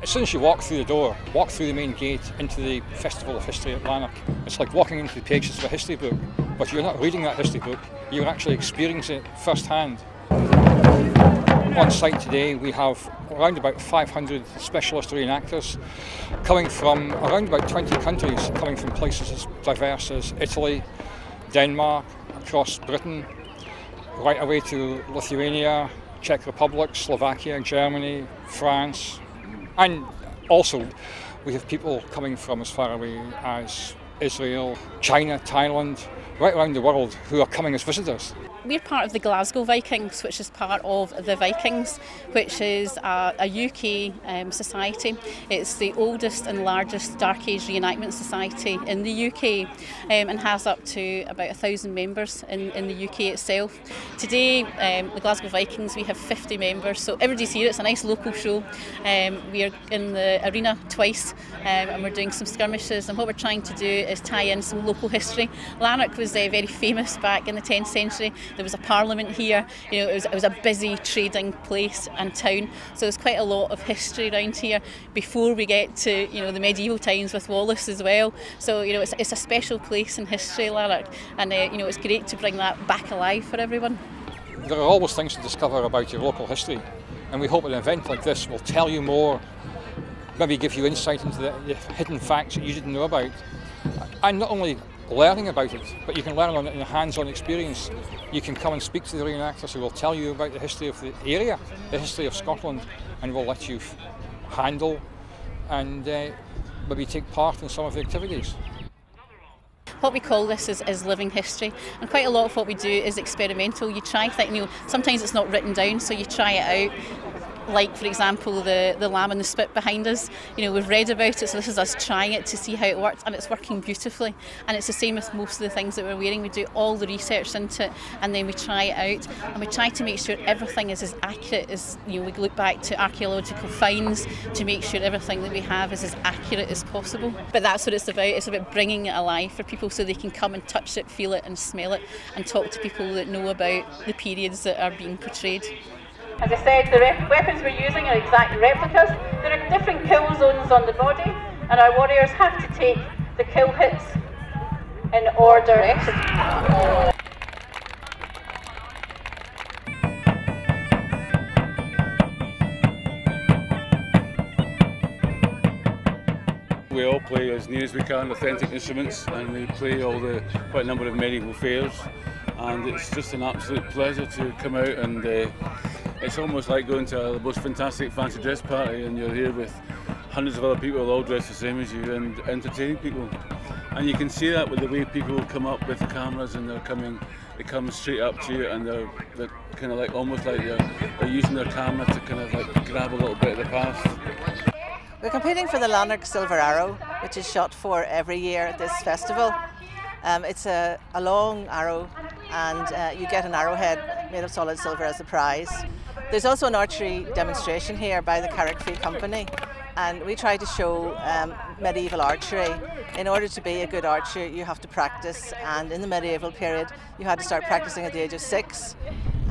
As soon as you walk through the door, walk through the main gate into the Festival of History at Lanark, it's like walking into the pages of a history book, but you're not reading that history book, you're actually experiencing it firsthand. On site today we have around about 500 specialist reenactors coming from around about 20 countries, coming from places as diverse as Italy, Denmark, across Britain, right away to Lithuania, Czech Republic, Slovakia, Germany, France, and also we have people coming from as far away as Israel, China, Thailand, right around the world who are coming as visitors. We're part of the Glasgow Vikings, which is part of the Vikings, which is a UK society. It's the oldest and largest Dark Age reenactment society in the UK and has up to about 1,000 members in the UK itself. Today, the Glasgow Vikings, we have 50 members, so everybody's here. It's a nice local show. We are in the arena twice and we're doing some skirmishes, and what we're trying to do is tie in some local history. Lanark was very famous back in the 10th century. There was a parliament here, you know, it was a busy trading place and town, so there's quite a lot of history around here before we get to, you know, the medieval times with Wallace as well. So, you know, it's a special place in history, Lanark, and you know, it's great to bring that back alive for everyone. There are always things to discover about your local history, and we hope an event like this will tell you more, maybe give you insight into the hidden facts that you didn't know about, and not only learning about it, but you can learn on it in a hands-on experience. You can come and speak to the reenactors who will tell you about the history of the area, the history of Scotland, and will let you handle and maybe take part in some of the activities. What we call this is living history, and quite a lot of what we do is experimental. You try things, you know, sometimes it's not written down, so you try it out. Like, for example, the lamb and the spit behind us. You know, we've read about it, so this is us trying it to see how it works, and it's working beautifully. And it's the same with most of the things that we're wearing. We do all the research into it, and then we try it out, and we try to make sure everything is as accurate as, you know, we look back to archaeological finds to make sure everything that we have is as accurate as possible. But that's what it's about. It's about bringing it alive for people so they can come and touch it, feel it, and smell it, and talk to people that know about the periods that are being portrayed. As I said, the weapons we're using are exact replicas. There are different kill zones on the body, and our warriors have to take the kill hits in order. We all play as near as we can authentic instruments, and we play quite a number of medieval fairs, and it's just an absolute pleasure to come out, and it's almost like going to the most fantastic fancy dress party, and you're here with hundreds of other people all dressed the same as you and entertaining people. And you can see that with the way people come up with cameras, and they come straight up to you, and they're kind of like almost like they're using their camera to kind of like grab a little bit of the past. We're competing for the Lanark Silver Arrow, which is shot for every year at this festival. It's a long arrow, and you get an arrowhead made of solid silver as a prize. There's also an archery demonstration here by the Carrick Free Company, and we try to show medieval archery. In order to be a good archer, you have to practice, and in the medieval period you had to start practicing at the age of 6,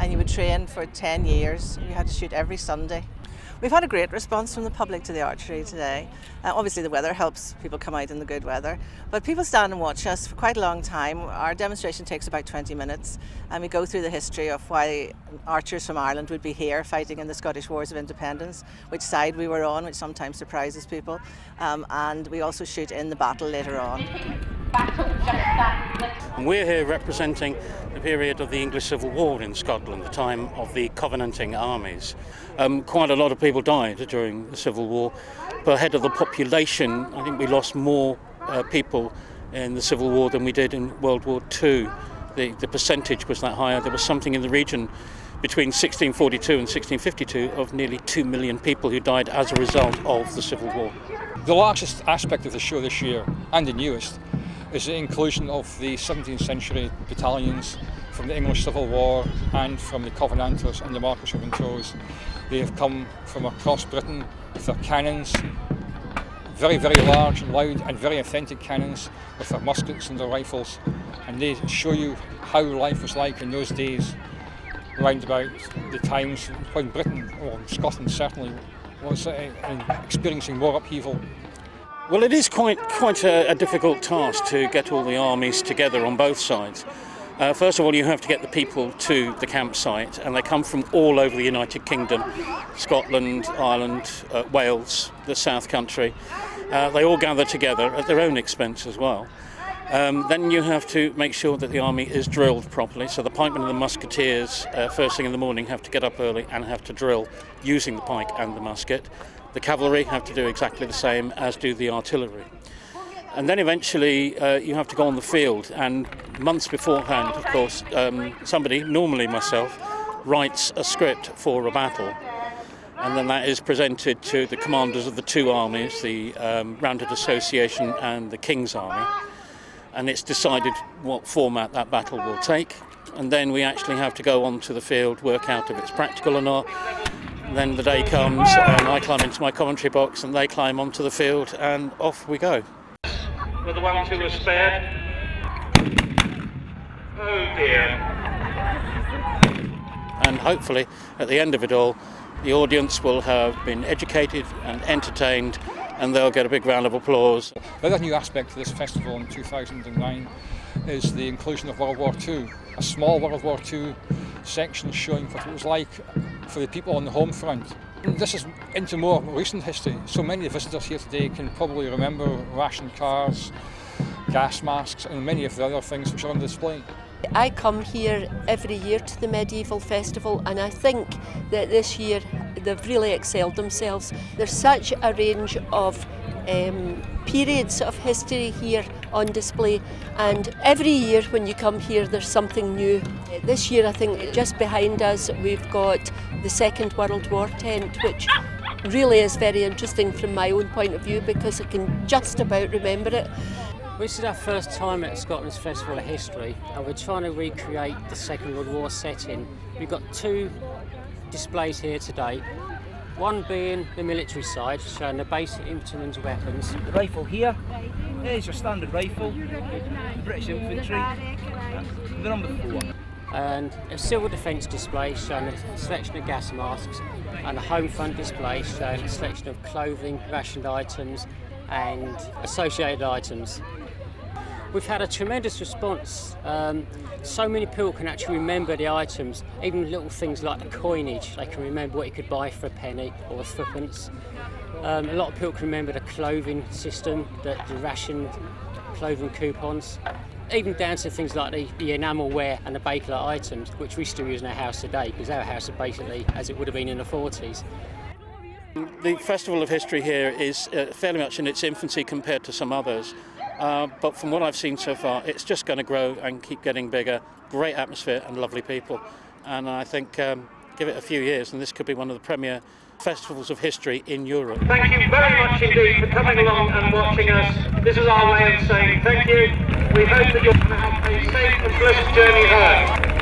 and you would train for 10 years. You had to shoot every Sunday. We've had a great response from the public to the archery today. Obviously the weather helps people come out in the good weather, but people stand and watch us for quite a long time. Our demonstration takes about 20 minutes, and we go through the history of why archers from Ireland would be here fighting in the Scottish Wars of Independence, which side we were on, which sometimes surprises people, and we also shoot in the battle later on. We're here representing the period of the English Civil War in Scotland, the time of the Covenanting armies. Quite a lot of people died during the Civil War. Per head of the population, I think we lost more people in the Civil War than we did in World War II. The percentage was that higher. There was something in the region between 1642 and 1652 of nearly 2 million people who died as a result of the Civil War. The largest aspect of the show this year, and the newest, is the inclusion of the 17th century battalions from the English Civil War and from the Covenanters and the Marquess of Montrose. They have come from across Britain with their cannons, very, very large and loud and very authentic cannons, with their muskets and their rifles, and they show you how life was like in those days, round about the times when Britain, or Scotland certainly, was experiencing more upheaval? Well, it is quite a difficult task to get all the armies together on both sides. First of all, you have to get the people to the campsite, and they come from all over the United Kingdom, Scotland, Ireland, Wales, the South Country. They all gather together at their own expense as well. Then you have to make sure that the army is drilled properly. So the pikemen and the musketeers, first thing in the morning, have to get up early and have to drill using the pike and the musket. The cavalry have to do exactly the same, as do the artillery. And then eventually you have to go on the field, and months beforehand, of course, somebody, normally myself, writes a script for a battle. And then that is presented to the commanders of the two armies, the Roundhead Association and the King's Army. And it's decided what format that battle will take. And then we actually have to go onto the field, work out if it's practical or not. And then the day comes and I climb into my commentary box and they climb onto the field and off we go. For the ones who were spared. Oh dear. And hopefully at the end of it all, the audience will have been educated and entertained, and they'll get a big round of applause. The other new aspect to this festival in 2009 is the inclusion of World War II. A small World War II section showing what it was like for the people on the home front. This is into more recent history. So many of the visitors here today can probably remember ration cars, gas masks, and many of the other things which are on display. I come here every year to the Medieval Festival, and I think that this year they've really excelled themselves. There's such a range of periods of history here on display, and every year when you come here there's something new. This year I think just behind us we've got the Second World War tent, which really is very interesting from my own point of view because I can just about remember it. This is our first time at Scotland's Festival of History, and we're trying to recreate the Second World War setting. We've got two displays here today, one being the military side, showing the basic infantrymen's weapons. The rifle here is your standard rifle, British infantry, the number 4. And a civil defence display showing a selection of gas masks, and a home front display showing a selection of clothing, rationed items and associated items. We've had a tremendous response. So many people can actually remember the items, even little things like the coinage. They can remember what you could buy for a penny or a threepence. A lot of people can remember the clothing system, the ration clothing coupons, even down to things like the enamel ware and the bakelite items, which we still use in our house today, because our house is basically as it would have been in the 40s. The Festival of History here is fairly much in its infancy compared to some others. But from what I've seen so far, it's just going to grow and keep getting bigger. Great atmosphere and lovely people. And I think give it a few years and this could be one of the premier festivals of history in Europe. Thank you very much indeed for coming along and watching us. This is our way of saying thank you. We hope that you're going to have a safe and blessed journey home.